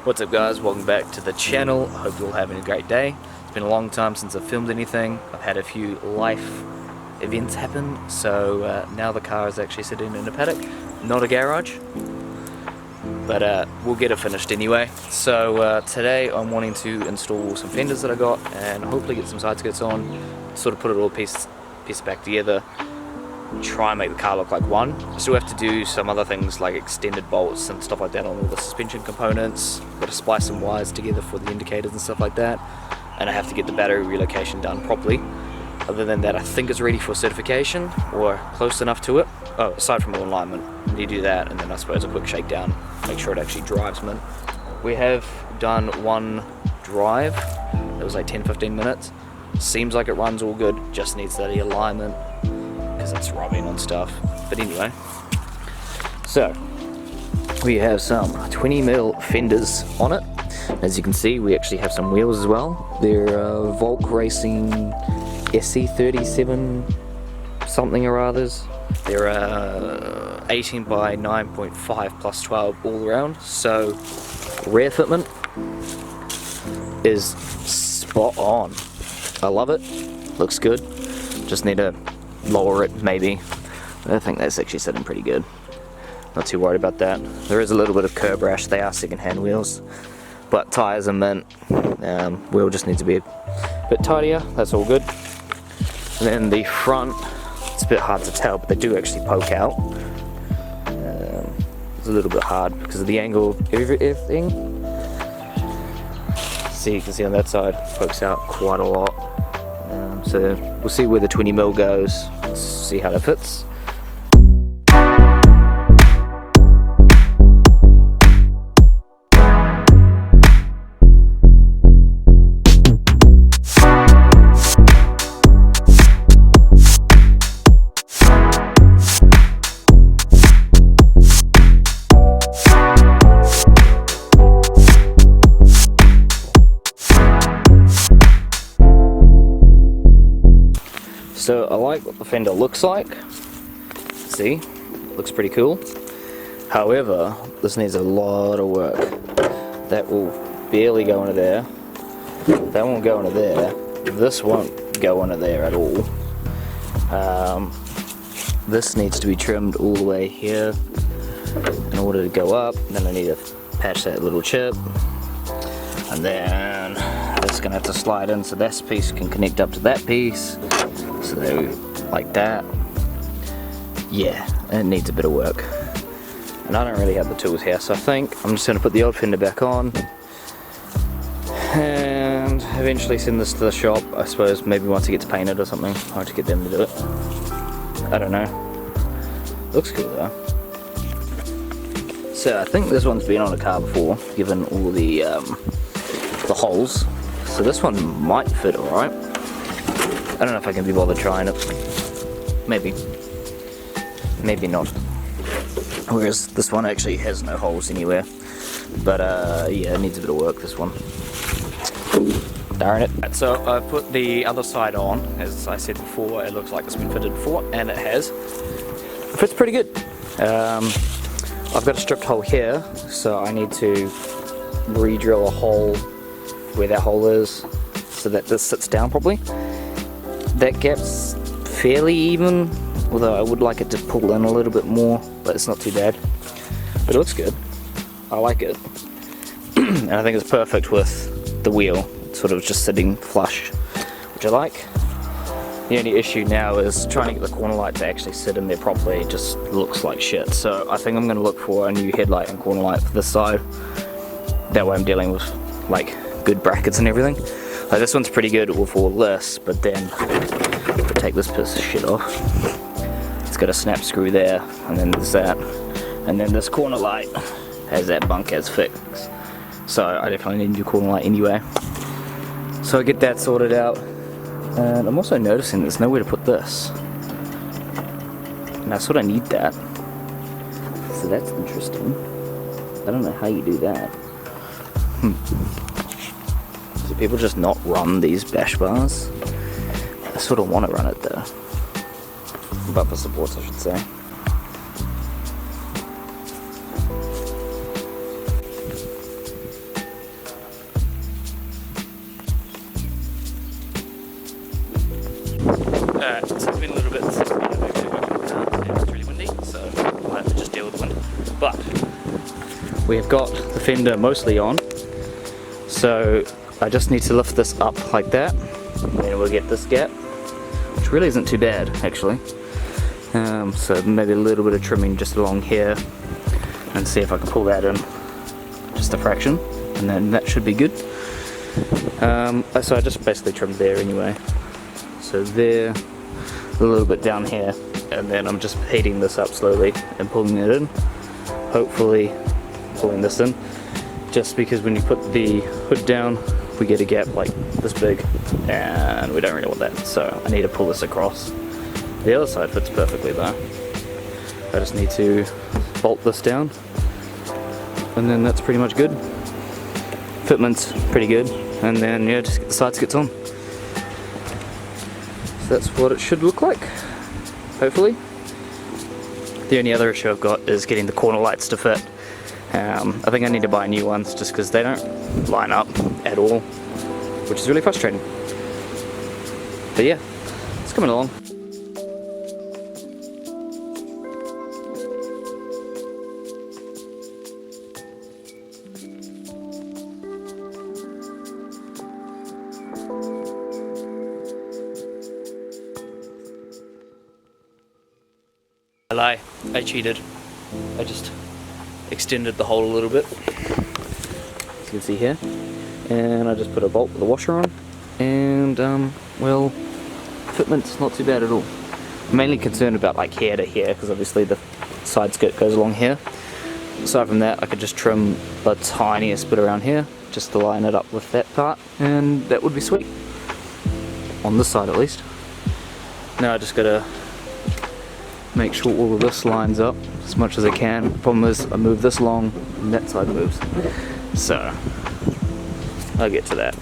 What's up guys, welcome back to the channel. Hope you're all having a great day. It's been a long time since I've filmed anything. I've had a few life events happen, so now the car is actually sitting in a paddock, not a garage. But we'll get it finished anyway. So today I'm wanting to install some fenders that I got and hopefully get some side skirts on, sort of put it all piece back together, try and make the car look like one. I still have to do some other things like extended bolts and stuff like that on all the suspension components. Got to splice some wires together for the indicators and stuff like that, and I have to get the battery relocation done properly. Other than that, I think it's ready for certification or close enough to it. Oh, aside from alignment, you do that, and then I suppose a quick shakedown, make sure it actually drives mint. We have done one drive. It was like 10-15 minutes. Seems like it runs all good, just needs that alignment because it's rubbing on stuff. But anyway, so we have some 20mm fenders on it. As you can see, we actually have some wheels as well. They're Volk Racing SC37 something or others. They're 18 by 9.5 plus 12 all around, so rear fitment is spot on. I love it, looks good. Just need to lower it maybe. I think that's actually sitting pretty good. Not too worried about that. There is a little bit of curb rash. They are second-hand wheels, but tires are mint. Wheel just needs to be a bit tidier. That's all good. And then the front, it's a bit hard to tell, but they do actually poke out. It's a little bit hard because of the angle of everything. See, you can see on that side, pokes out quite a lot. So we'll see where the 20mm goes, see how that fits. So I like what the fender looks like. See, looks pretty cool. However, this needs a lot of work. That will barely go into there. That won't go into there. This won't go into there at all. This needs to be trimmed all the way here in order to go up. Then I need to patch that little chip. And then that's gonna have to slide in so this piece can connect up to that piece. So like that. Yeah, and it needs a bit of work. And I don't really have the tools here, so I think I'm just going to put the old fender back on and eventually send this to the shop. I suppose maybe once it gets painted or something, I'll have to get them to do it. I don't know. Looks cool though. So I think this one's been on a car before, given all the holes. So this one might fit alright. I don't know if I can be bothered trying it. Maybe. Maybe not. Whereas this one actually has no holes anywhere. But yeah, it needs a bit of work, this one. Darn it. So I put the other side on. As I said before, it looks like it's been fitted before, and it has. It fits pretty good. I've got a stripped hole here, so I need to re-drill a hole where that hole is so that this sits down properly. That gap's fairly even, although I would like it to pull in a little bit more, but it's not too bad. But it looks good. I like it. And I think it's perfect with the wheel. It's sort of just sitting flush, which I like. The only issue now is trying to get the corner light to actually sit in there properly. It just looks like shit. So I think I'm going to look for a new headlight and corner light for this side. That way I'm dealing with like good brackets and everything. Like this one's pretty good with all this, but then if I take this piece of shit off, it's got a snap screw there, and then there's that, and then this corner light has that bunk as fixed. So I definitely need a new corner light anyway. So I get that sorted out, and I'm also noticing there's nowhere to put this, and I sort of need that. So that's interesting. I don't know how you do that. Do people just not run these bash bars? I sort of want to run it though. Bumper supports, I should say. we've got the fender mostly on, so I just need to lift this up like that, and then we'll get this gap, which really isn't too bad actually. So maybe a little bit of trimming just along here, and see if I can pull that in just a fraction, and then that should be good. So I just basically trimmed there anyway, so there, a little bit down here, and then I'm just heating this up slowly and pulling it in, hopefully pulling this in, just because when you put the hood down we get a gap like this big, and we don't really want that, so I need to pull this across. The other side fits perfectly though. I just need to bolt this down, and then that's pretty much good. Fitment's pretty good, and then yeah, just get the side skirts on. So that's what it should look like, hopefully. The only other issue I've got is getting the corner lights to fit. I think I need to buy new ones just because they don't line up at all, which is really frustrating. But yeah, it's coming along. I lie, I cheated. I just extended the hole a little bit, as you can see here, and I just put a bolt with a washer on, and well, fitment's not too bad at all. I'm mainly concerned about like here to here, because obviously the side skirt goes along here. Aside from that, I could just trim the tiniest bit around here, just to line it up with that part, and that would be sweet. On this side at least. Now I just gotta make sure all of this lines up as much as I can. The problem is I move this long and that side moves, so I'll get to that.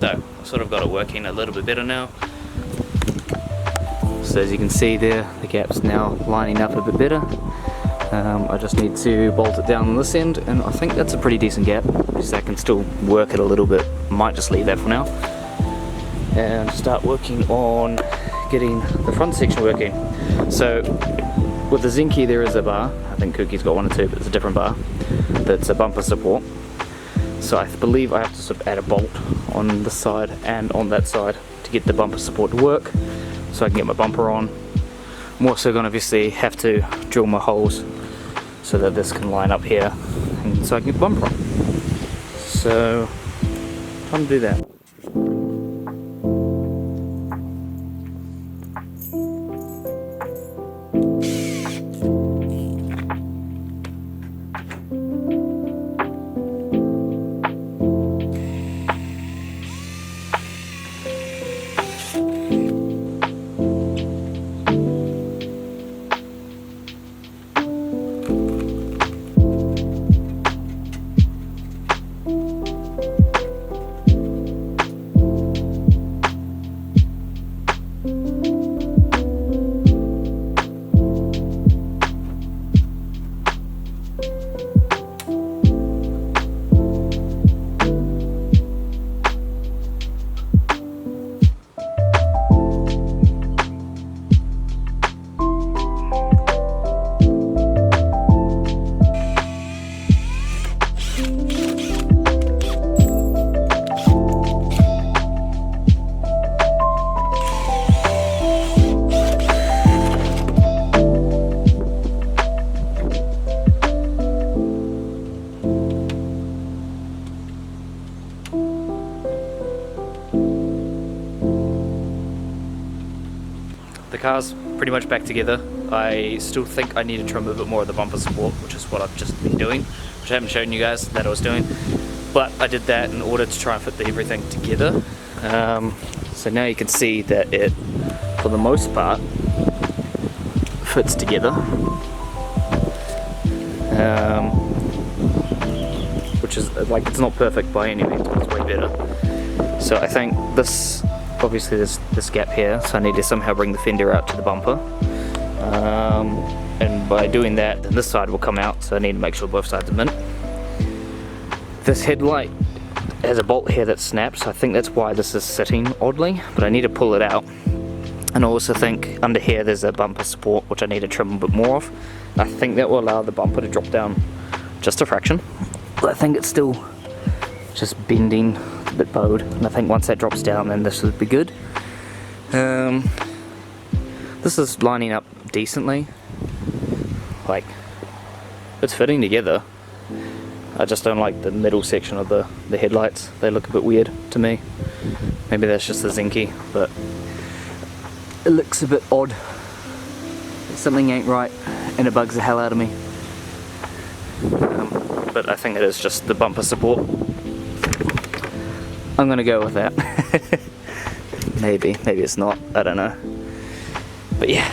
So I've sort of got it working a little bit better now. So as you can see there, the gap's now lining up a bit better. I just need to bolt it down on this end, and I think that's a pretty decent gap, because I can still work it a little bit. Might just leave that for now and start working on getting the front section working. So with the Zinke there is a bar, I think Kookie's got one or two, but it's a different bar, that's a bumper support. So I believe I have to sort of add a bolt on this side and on that side to get the bumper support to work, so I can get my bumper on. I'm also going to obviously have to drill my holes so that this can line up here, and so I can get the bumper on. So time to do that. car's pretty much back together. I still think I need to trim a bit more of the bumper support, which is what I've just been doing, which I haven't shown you guys that I was doing. But I did that in order to try and fit everything together. So now you can see that it, for the most part, fits together. Which is, like, it's not perfect by any means, but it's way better. So I think this, obviously there's this gap here, so I need to somehow bring the fender out to the bumper. And by doing that, then this side will come out, so I need to make sure both sides are mint. This headlight has a bolt here that snaps, so I think that's why this is sitting oddly, but I need to pull it out. And I also think under here there's a bumper support, which I need to trim a bit more of. I think that will allow the bumper to drop down just a fraction. But I think it's still just bending, a bit bowed, and I think once that drops down then this would be good. This is lining up decently, like it's fitting together. I just don't like the middle section of the headlights. They look a bit weird to me. Maybe that's just the zinky, but it looks a bit odd. Something ain't right and it bugs the hell out of me. But I think it is just the bumper support. I'm gonna go with that. Maybe it's not, I don't know. But yeah.